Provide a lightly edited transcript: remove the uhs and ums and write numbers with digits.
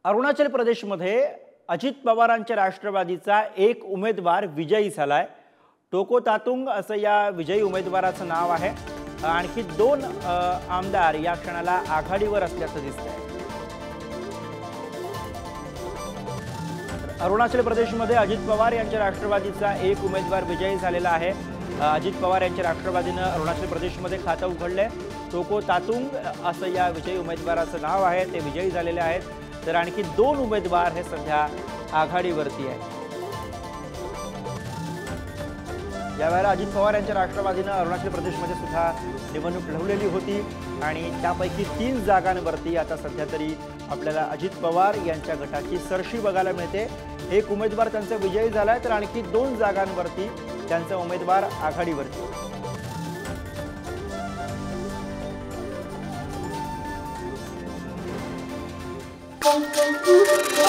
अरुणाचल प्रदेशमध्ये अजित पवारांच्या राष्ट्रवादीचा एक उमेदवार विजयी झालाय। टोको तातुंग असं या विजयी उमेदवाराचं नाव आहे। आणखी दोन आमदार या क्षणाला आघाडीवर असल्याचं दिसतंय। अरुणाचल प्रदेशमध्ये अजित पवार यांच्या राष्ट्रवादीचा एक उमेदवार विजयी झालेला आहे। अजित पवार यांच्या राष्ट्रवादीने अरुणाचल प्रदेशमध्ये खातं उघडलंय। टोको तातुंग असं या विजयी उमेदवाराचं नाव आहे, ते विजयी झालेले आहेत। तर आणखी दोन उमेदवार हे सध्या आघाडीवरती आहेत। यावेळेला अजित पवार यांच्या राष्ट्रवादीने अरुणाचल प्रदेशमध्ये सुद्धा निवडणूक लढवलेली होती आणि त्यापैकी 3 जागांवरती आता सध्या तरी आपल्याला अजित पवार यांच्या गटाची सरशी बघायला मिळते। एक उमेदवार त्यांचा विजयी झालाय, तर आणखी 2 जागांवरती त्यांचा उमेदवार आघाडीवरती। Thank you.